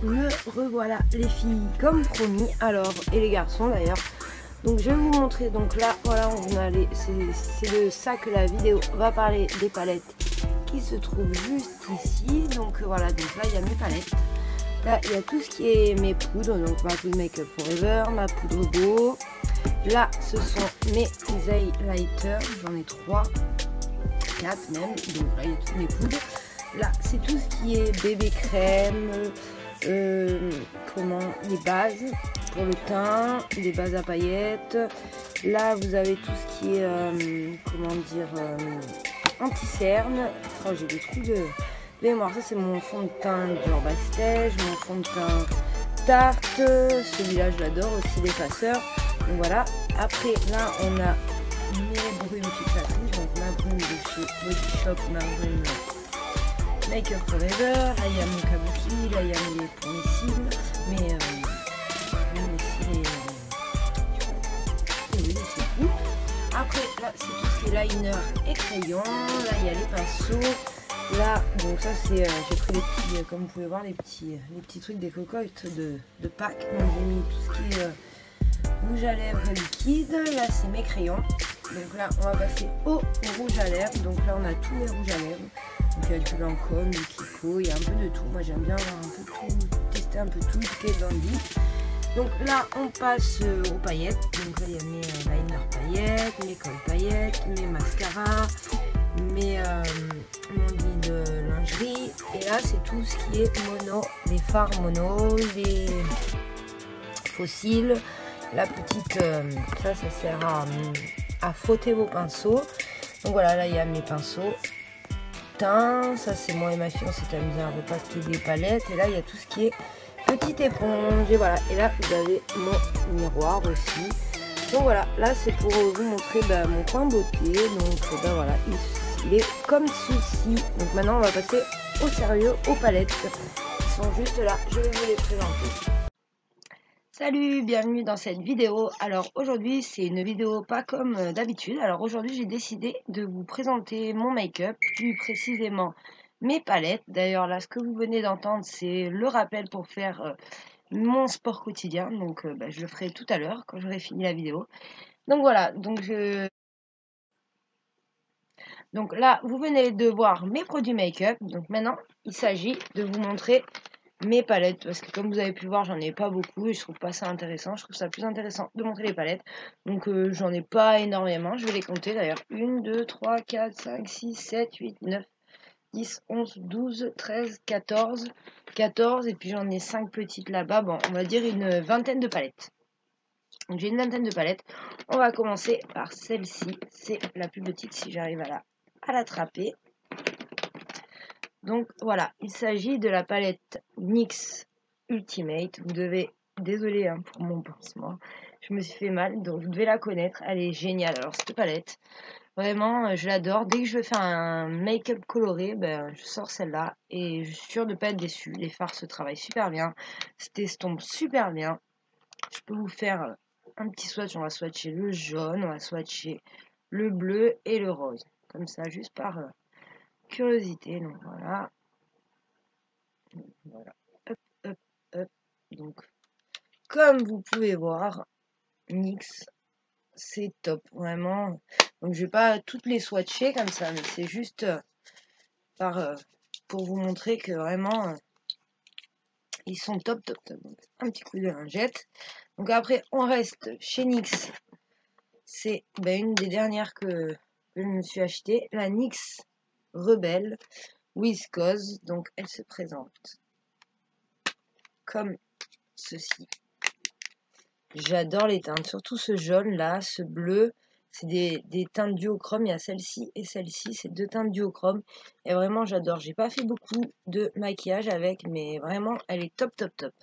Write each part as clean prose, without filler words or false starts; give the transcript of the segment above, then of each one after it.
me revoilà les filles comme promis, alors et les garçons d'ailleurs. Donc je vais vous montrer, donc là voilà, on va aller, c'est de ça que la vidéo va parler, des palettes qui se trouvent juste ici. Donc voilà, donc là il y a mes palettes, là il y a tout ce qui est mes poudres, donc ma poudre Make Up Forever, ma poudre Beau. Là ce sont mes highlighters, j'en ai 3, 4 même, donc là il y a toutes mes poudres. Là c'est tout ce qui est bébé crème, les bases pour le teint, les bases à paillettes. Là vous avez tout ce qui est anti-cerne. Oh, j'ai des trous de mémoire. Ça c'est mon fond de teint Dior Bastage, mon fond de teint Tarte, celui-là je l'adore aussi, l'effaceur. Donc voilà, après là on a mes brunes fixatrices, donc ma brune de chez Body Shop, ma brune Make Up Forever. Là il y a mon kabuki, là il y a mes pour mes cils, mais après là c'est tout ce qui est liner et crayon. Là il y a les pinceaux. Là donc ça c'est j'ai pris les petits, comme vous pouvez voir, les petits trucs des cocottes de Pâques. Donc j'ai mis tout ce qui est rouge à lèvres liquide. Là c'est mes crayons. Donc là on va passer au rouge à lèvres. Donc là on a tous les rouges à lèvres. Donc il y a du Lancôme, du Kiko, il y a un peu de tout. Moi j'aime bien avoir un peu tout, tester un peu tout, ce qui est dandy. Donc là on passe aux paillettes. Donc là il y a mes liners paillettes, mes cols paillettes, mes mascaras, mes mon lit de lingerie. Et là c'est tout ce qui est mono, les fards mono, les fossiles. La petite, ça sert à frotter vos pinceaux. Donc voilà, là il y a mes pinceaux. Ça c'est moi et ma fille, on s'est amusé à repasser des palettes. Et là il y a tout ce qui est petite éponge. Et voilà, et là vous avez mon miroir aussi. Donc voilà, là c'est pour vous montrer mon coin beauté. Donc voilà, il est comme ceci. Donc maintenant on va passer au sérieux, aux palettes. Ils sont juste là, je vais vous les présenter. Salut, bienvenue dans cette vidéo. Alors aujourd'hui c'est une vidéo pas comme d'habitude. Alors aujourd'hui j'ai décidé de vous présenter mon make-up, plus précisément mes palettes. D'ailleurs là ce que vous venez d'entendre c'est le rappel pour faire mon sport quotidien. Donc je le ferai tout à l'heure quand j'aurai fini la vidéo. Donc voilà, donc là vous venez de voir mes produits make-up. Donc maintenant il s'agit de vous montrer mes palettes, parce que comme vous avez pu voir j'en ai pas beaucoup et je trouve pas ça intéressant. Je trouve ça plus intéressant de montrer les palettes. Donc j'en ai pas énormément, je vais les compter d'ailleurs: 1, 2, 3, 4, 5, 6, 7, 8, 9, 10, 11, 12, 13, 14, et puis j'en ai 5 petites là-bas. Bon, on va dire une vingtaine de palettes. Donc j'ai une vingtaine de palettes. On va commencer par celle-ci, c'est la plus petite si j'arrive à l'attraper. Donc voilà, il s'agit de la palette NYX Ultimate. Vous devez, désolé pour mon pansement, je me suis fait mal, donc vous devez la connaître, elle est géniale. Alors cette palette, vraiment je l'adore. Dès que je veux faire un make-up coloré, je sors celle-là et je suis sûre de ne pas être déçue. Les fards se travaillent super bien, se estompent super bien. Je peux vous faire un petit swatch, on va swatcher le jaune, on va swatcher le bleu et le rose, comme ça juste par curiosité. Donc voilà. Voilà, hop, hop, hop. Donc, comme vous pouvez voir, NYX, c'est top, vraiment. Donc, je vais pas toutes les swatcher comme ça, mais c'est juste pour vous montrer que vraiment, ils sont top, top, top. Donc, un petit coup de lingette. Donc, après, on reste chez NYX. C'est une des dernières que je me suis achetée, la NYX Rebelle Viscose. Donc, elle se présente comme ceci. J'adore les teintes, surtout ce jaune là, ce bleu, c'est des teintes duochrome. Il y a celle-ci et celle-ci, c'est 2 teintes duochrome et vraiment j'adore. J'ai pas fait beaucoup de maquillage avec, mais vraiment elle est top, top, top.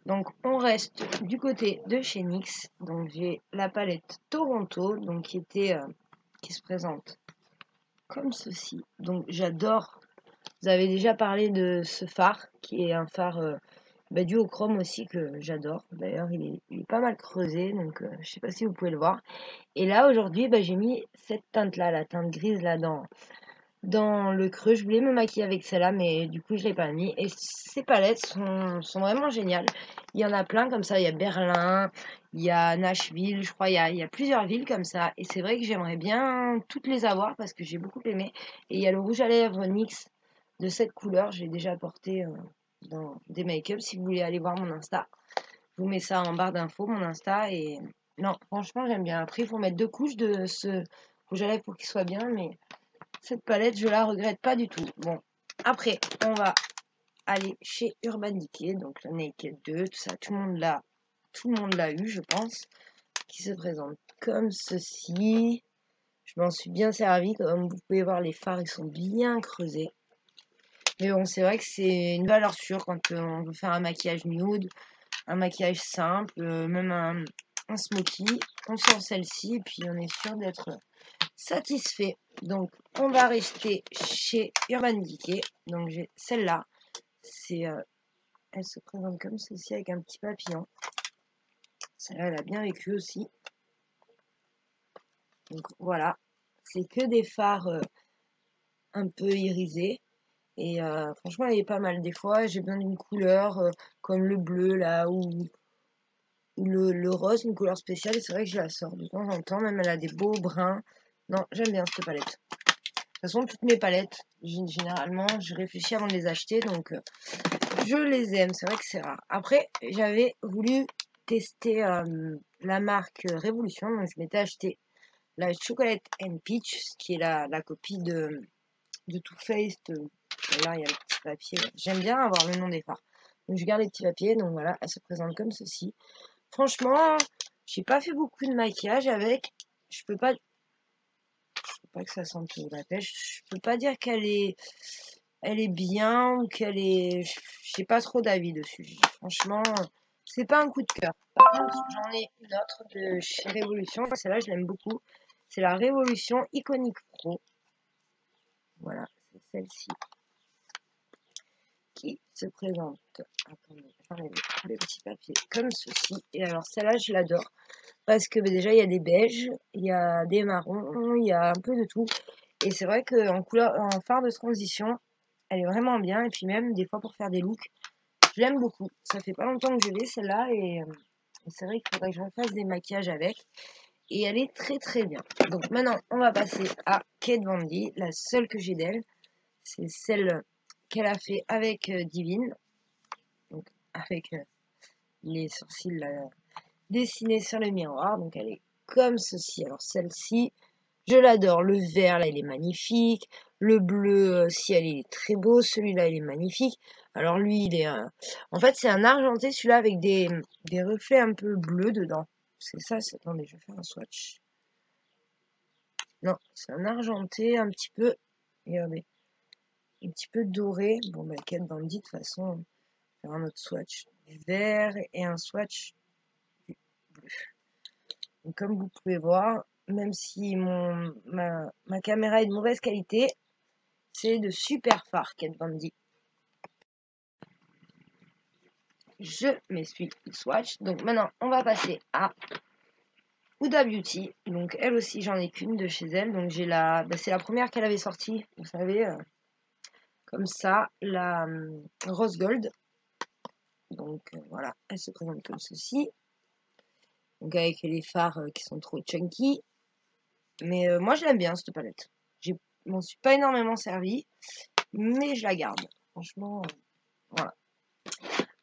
Donc on reste du côté de chez NYX. Donc j'ai la palette Toronto, donc qui se présente comme ceci. Donc j'adore. Vous avez déjà parlé de ce fard qui est un fard duochrome aussi, que j'adore. D'ailleurs il est pas mal creusé, donc je sais pas si vous pouvez le voir. Et là aujourd'hui j'ai mis cette teinte là, la teinte grise là dans le creux. Je voulais me maquiller avec celle-là, mais du coup, je l'ai pas mis. Et ces palettes sont vraiment géniales. Il y en a plein comme ça. Il y a Berlin, il y a Nashville, je crois. Il y a plusieurs villes comme ça. Et c'est vrai que j'aimerais bien toutes les avoir parce que j'ai beaucoup aimé. Et il y a le rouge à lèvres NYX de cette couleur. J'ai déjà porté dans des make-up. Si vous voulez aller voir mon Insta, je vous mets ça en barre d'infos, mon Insta. Et non, franchement, j'aime bien. Après, il faut mettre 2 couches de ce rouge à lèvres pour qu'il soit bien. Mais cette palette, je la regrette pas du tout. Bon, après, on va aller chez Urban Decay. Donc la Naked 2, tout ça, tout le monde l'a eu, je pense. Qui se présente comme ceci. Je m'en suis bien servi. Comme vous pouvez voir, les fards, ils sont bien creusés. Mais bon, c'est vrai que c'est une valeur sûre quand on veut faire un maquillage nude, un maquillage simple, même un smoky. On sort celle-ci et puis on est sûr d'être satisfait. Donc, on va rester chez Urban Decay. Donc, j'ai celle-là. Elle se présente comme ceci avec un petit papillon. Celle-là, elle a bien vécu aussi. Donc, voilà. C'est que des fards un peu irisés. Et franchement, elle est pas mal. Des fois, j'ai besoin d'une couleur comme le bleu, là, ou le rose, une couleur spéciale. Et c'est vrai que je la sors de temps en temps. Même, elle a des beaux bruns. Non, j'aime bien cette palette. De toute façon, toutes mes palettes, généralement, je réfléchis avant de les acheter, donc je les aime. C'est vrai que c'est rare. Après, j'avais voulu tester la marque Révolution, donc je m'étais acheté la Chocolate and Peach, qui est la copie de Too Faced. Là, il y a le petit papier. J'aime bien avoir le nom des fards. Donc je garde les petits papiers, donc voilà, elle se présente comme ceci. Franchement, j'ai pas fait beaucoup de maquillage avec. Je peux pas que ça sente la pêche. Je peux pas dire elle est bien ou qu'elle est, j'ai pas trop d'avis dessus. Franchement, c'est pas un coup de cœur. Par contre, j'en ai une autre de chez Révolution. Celle-là, je l'aime beaucoup. C'est la Révolution Iconic Pro. Voilà, c'est celle-ci qui se présente. Attendez, j'enlève les petits papiers comme ceci. Et alors, celle-là, je l'adore. Parce que déjà, il y a des beiges, il y a des marrons, il y a un peu de tout. Et c'est vrai qu'en couleur, en fard de transition, elle est vraiment bien. Et puis même, des fois, pour faire des looks, je l'aime beaucoup. Ça fait pas longtemps que je l'ai, celle-là. Et c'est vrai qu'il faudrait que je refasse des maquillages avec. Et elle est très très bien. Donc maintenant, on va passer à Kate Von D. La seule que j'ai d'elle, c'est celle qu'elle a fait avec Divine. Donc avec les sourcils dessinés sur le miroir. Donc elle est comme ceci. Alors celle-ci, je l'adore. Le vert, là, il est magnifique. Le bleu ciel, il est très beau. Celui-là, il est magnifique. Alors lui, il est... en fait, c'est un argenté, celui-là, avec des reflets un peu bleus dedans. C'est ça, attendez, je vais faire un swatch. Non, c'est un argenté un petit peu... Regardez. Un petit peu doré. Bon, bah, Kat Von D, de toute façon, faire un autre swatch du vert et un swatch du bleu. Donc, comme vous pouvez voir, même si ma caméra est de mauvaise qualité, c'est de super fards, Kat Von D. Je m'essuie le swatch. Donc maintenant, on va passer à Huda Beauty. Donc elle aussi, j'en ai qu'une de chez elle. Donc j'ai c'est la première qu'elle avait sortie, vous savez, comme ça, la Rose Gold. Donc voilà, elle se présente comme ceci. Donc avec les fards qui sont trop chunky. Mais moi, je l'aime bien, cette palette. Je m'en suis pas énormément servi, mais je la garde. Franchement, voilà.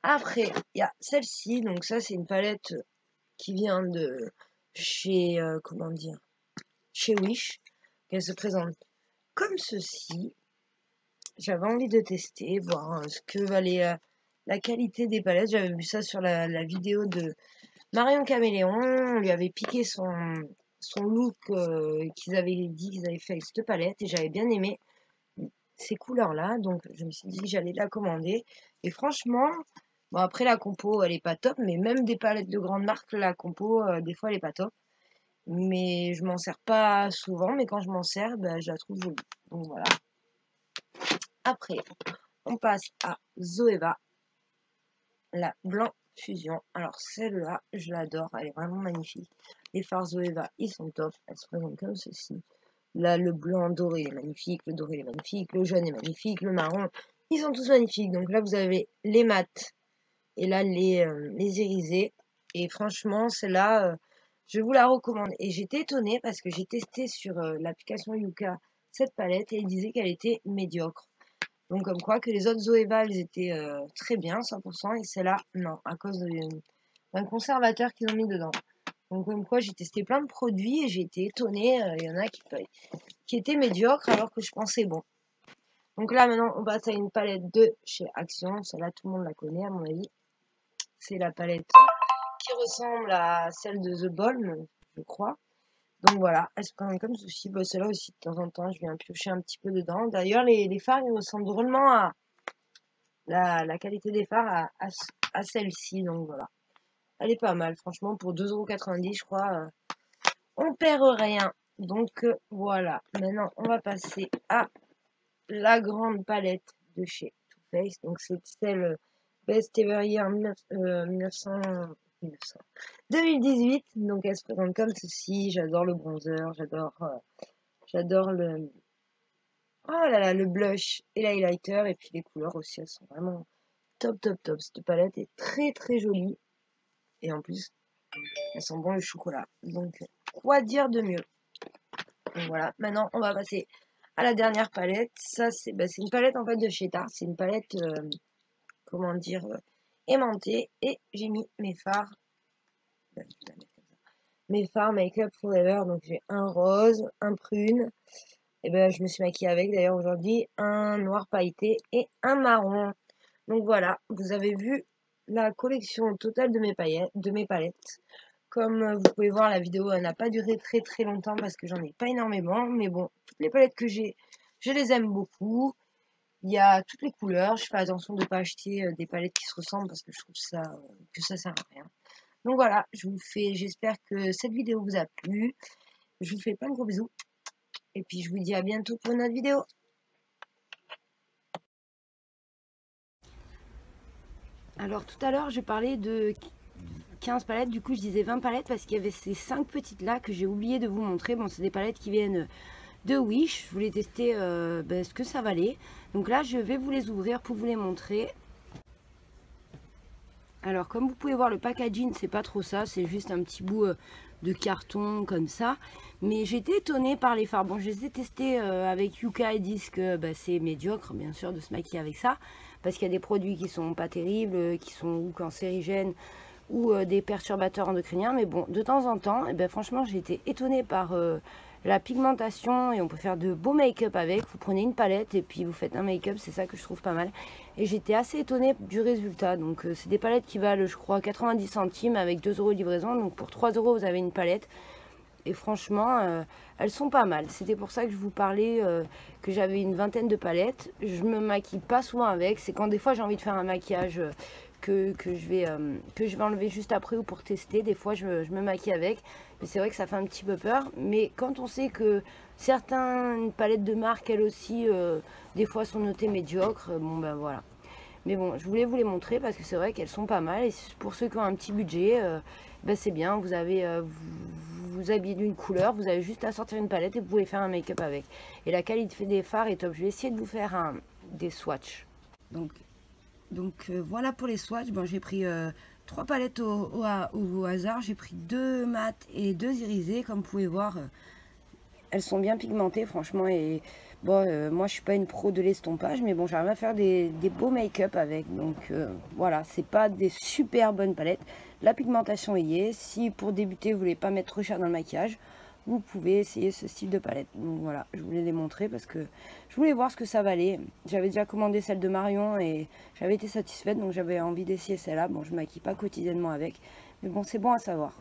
Après, il y a celle-ci. Donc ça, c'est une palette qui vient de chez, comment dire, chez Wish. Elle se présente comme ceci. J'avais envie de tester, voir ce que valait la qualité des palettes. J'avais vu ça sur la vidéo de Marion Caméléon. On lui avait piqué son look qu'ils avaient dit qu'ils avaient fait avec cette palette et j'avais bien aimé ces couleurs-là. Donc je me suis dit que j'allais la commander. Et franchement, bon après la compo elle est pas top, mais même des palettes de grande marque, la compo des fois elle est pas top. Mais je m'en sers pas souvent, mais quand je m'en sers, bah, je la trouve jolie. Donc voilà. Après, on passe à Zoeva, la Blanc Fusion. Alors celle-là, je l'adore, elle est vraiment magnifique. Les fards Zoeva, ils sont top. Elles se présentent comme ceci. Là, le blanc doré est magnifique, le doré est magnifique, le jaune est magnifique, le marron, ils sont tous magnifiques. Donc là, vous avez les mats et là, les irisés. Et franchement, celle-là, je vous la recommande. Et j'étais étonnée parce que j'ai testé sur l'application Yuka cette palette et il disait qu'elle était médiocre. Donc comme quoi que les autres Zoeva, elles étaient très bien, 100%, et celle-là, non, à cause d'un conservateur qu'ils ont mis dedans. Donc comme quoi j'ai testé plein de produits et j'ai été étonnée, il y en a qui étaient médiocres alors que je pensais bon. Donc là maintenant on passe à une palette de chez Action, celle-là tout le monde la connaît à mon avis. C'est la palette qui ressemble à celle de The Balm, je crois. Donc voilà, elle se présente comme ceci. Bah, celle-là aussi, de temps en temps, je viens piocher un petit peu dedans. D'ailleurs, les fards, ils ressemblent drôlement à la qualité des fards à celle-ci. Donc voilà, elle est pas mal. Franchement, pour 2,90 €, je crois, on perd rien. Donc voilà, maintenant, on va passer à la grande palette de chez Too Faced. Donc c'est celle Best Ever Year 2018. Donc elle se présente comme ceci. J'adore le bronzer, j'adore le oh là là, le blush et l'highlighter, et puis les couleurs aussi, elles sont vraiment top top top. Cette palette est très très jolie et en plus elle sent bon le chocolat. Donc quoi dire de mieux? Donc voilà, maintenant on va passer à la dernière palette. Ça c'est une palette en fait de chez Tarte. C'est une palette comment dire aimantée, et j'ai mis mes fards. Mes fards Make-up Forever. Donc j'ai un rose, un prune. Et ben je me suis maquillée avec d'ailleurs aujourd'hui, un noir pailleté et un marron. Donc voilà, vous avez vu la collection totale de mes palettes. Comme vous pouvez voir, la vidéo n'a pas duré très très longtemps parce que j'en ai pas énormément. Mais bon, toutes les palettes que j'ai, je les aime beaucoup. Il y a toutes les couleurs. Je fais attention de ne pas acheter des palettes qui se ressemblent parce que je trouve que ça sert à rien. Donc voilà, j'espère que cette vidéo vous a plu. Je vous fais plein de gros bisous. Et puis je vous dis à bientôt pour une autre vidéo. Alors tout à l'heure, je parlais de 15 palettes, du coup je disais 20 palettes parce qu'il y avait ces 5 petites là que j'ai oublié de vous montrer. Bon, c'est des palettes qui viennent de Wish. Je voulais tester ce que ça valait. Donc là, je vais vous les ouvrir pour vous les montrer. Alors comme vous pouvez voir, le packaging c'est pas trop ça, c'est juste un petit bout de carton comme ça. Mais j'ai été étonnée par les fards. Bon, je les ai testés avec Yuka et disent que c'est médiocre bien sûr de se maquiller avec ça, parce qu'il y a des produits qui sont pas terribles, qui sont ou cancérigènes ou des perturbateurs endocriniens. Mais bon, de temps en temps, franchement j'ai été étonnée par la pigmentation, et on peut faire de beaux make-up avec. Vous prenez une palette et puis vous faites un make-up, c'est ça que je trouve pas mal. Et j'étais assez étonnée du résultat. Donc c'est des palettes qui valent, je crois, 90 centimes avec 2 € de livraison. Donc pour 3 € vous avez une palette. Et franchement, elles sont pas mal. C'était pour ça que je vous parlais que j'avais une vingtaine de palettes. Je me maquille pas souvent avec. C'est quand des fois j'ai envie de faire un maquillage que je vais enlever juste après ou pour tester. Des fois je me maquille avec, mais c'est vrai que ça fait un petit peu peur. Mais quand on sait que certaines palettes de marque, elles aussi, des fois sont notées médiocres, bon ben voilà. Mais bon, je voulais vous les montrer parce que c'est vrai qu'elles sont pas mal. Et pour ceux qui ont un petit budget, c'est bien. Vous avez vous habillez d'une couleur, vous avez juste à sortir une palette et vous pouvez faire un make-up avec. Et la qualité des fards est top. Je vais essayer de vous faire des swatchs. Donc voilà pour les swatchs. Bon, j'ai pris 3 palettes au hasard. J'ai pris 2 mat et 2 irisés. Comme vous pouvez voir, elles sont bien pigmentées franchement. Et bon, moi je suis pas une pro de l'estompage, mais bon, j'arrive à faire des beaux make-up avec. Donc voilà, c'est pas des super bonnes palettes. La pigmentation y est. Si pour débuter vous voulez pas mettre trop cher dans le maquillage, vous pouvez essayer ce style de palette. Donc voilà, je voulais les montrer parce que je voulais voir ce que ça valait. J'avais déjà commandé celle de Marion et j'avais été satisfaite, donc j'avais envie d'essayer celle-là. Bon, je ne maquille pas quotidiennement avec, mais bon, c'est bon à savoir.